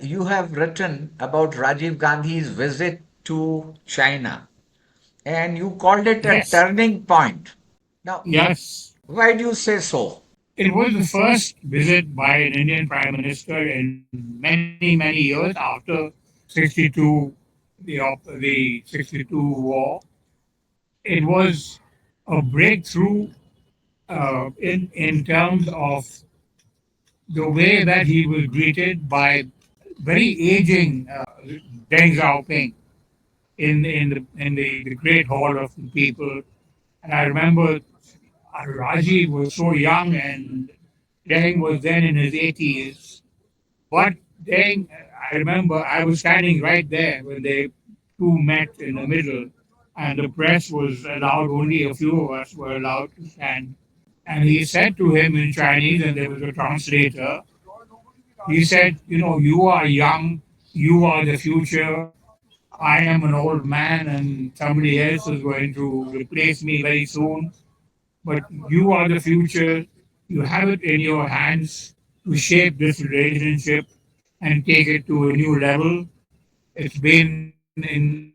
you have written about Rajiv Gandhi's visit to China, and you called it a Yes, turning point. Now, yes. why do you say so? It was the first visit by an Indian Prime Minister in many, many years after 62, the 62 war. It was a breakthrough in terms of the way that he was greeted by very aging Deng Xiaoping in the great hall of the people. And I remember Rajiv was so young and Deng was then in his 80s. But Deng, I remember I was standing right there when they two met in the middle, and the press was allowed, only a few of us were allowed to stand. And he said to him in Chinese, and there was a translator, he said, you are young, you are the future. I am an old man, and somebody else is going to replace me very soon. But you are the future. You have it in your hands to shape this relationship and take it to a new level. It's been in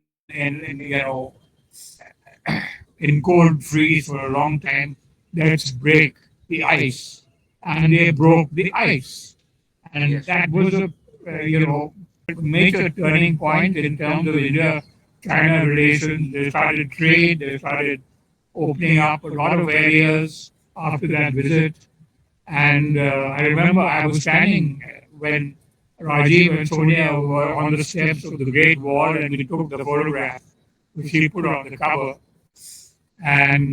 cold freeze for a long time. Let's break the ice, and they broke the ice, and Yes. that was a major turning point in terms of India-China relations. They started trade. They started opening up a lot of areas after that visit. And I remember I was standing when Rajiv and Sonia were on the steps of the Great Wall, and we took the photograph, which he put on the cover. And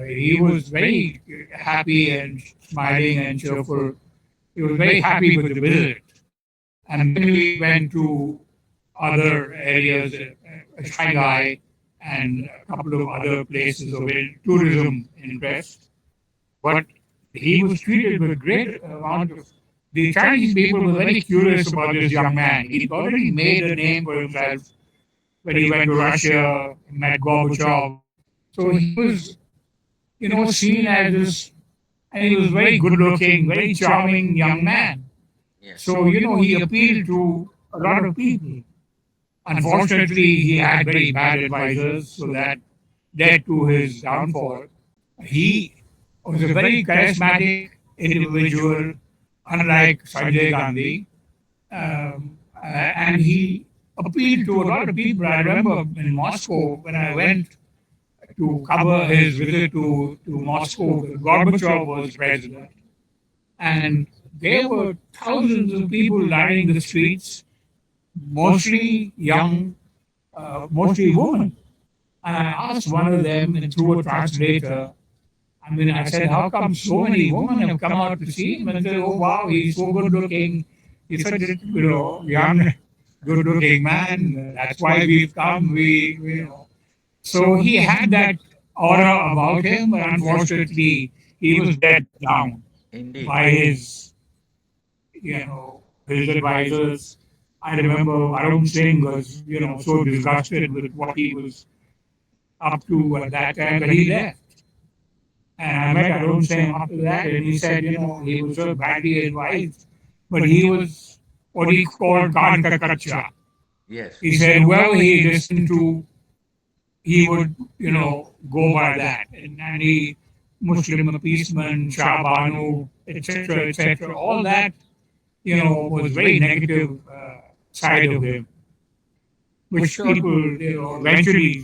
he was very happy and smiling and cheerful. He was very happy with the visit. And then we went to other areas, Shanghai and a couple of other places of tourism interest. But he was treated with great amount of. The Chinese people were very curious about this young man. He'd already made a name for himself when he went to Russia, met Gorbachev. So he was, seen as this, and he was very good looking, very charming young man. Yes. So, he appealed to a lot of people. Unfortunately, he had very bad advisors, so that led to his downfall. He was a very charismatic individual, unlike Sanjay Gandhi, and he appealed to a lot of people. I remember in Moscow when I went to cover his visit to Moscow, Gorbachev was president, and there were thousands of people lining the streets, mostly young, mostly women. And I asked one of them and through a translator, I said, how come so many women have come out to see him? And said, oh, wow, he's so good looking. He's such a, young, good looking man. That's why we've come. So he had that aura about him, but unfortunately, he was let down Indeed. by his advisors. I remember Varun Singh was, so disgusted with what he was up to at that time that he left. And I met Arun Singh after that, and he said, he was so badly advised, but he was what he called Khan ka kacha. Yes. He said, whoever he listened to, he would, go by that. And he, Muslim appeasement, Shah Banu, etc., all that, was very negative side of him, which Sure. people, eventually.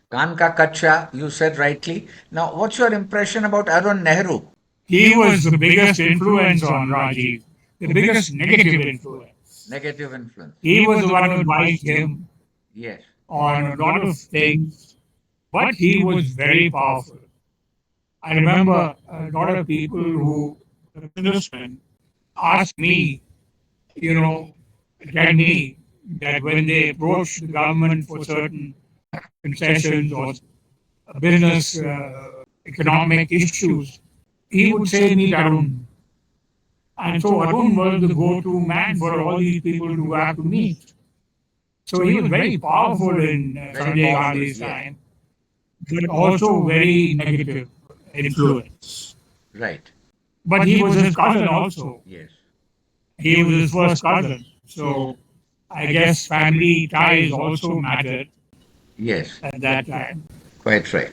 Kanka Kacha, you said rightly. Now, what's your impression about Arun Nehru? He was the biggest influence on Rajiv, the biggest negative influence. Negative influence. He was the one who advised him Yes. on a lot of things, but he was very powerful. I remember a lot of people who, businessmen, asked me, you know, tell me that when they approach the government for certain concessions or business economic issues, he would say, meet Arun. And so Arun was the go-to man for all these people to have to meet. So he was very powerful in Very Sanjay powerful. Gandhi's Yes. time, but also very negative influence. Right. But he was his cousin also. Yes. he was his first cousin. So I guess family ties also mattered Yes, at that time. quite right.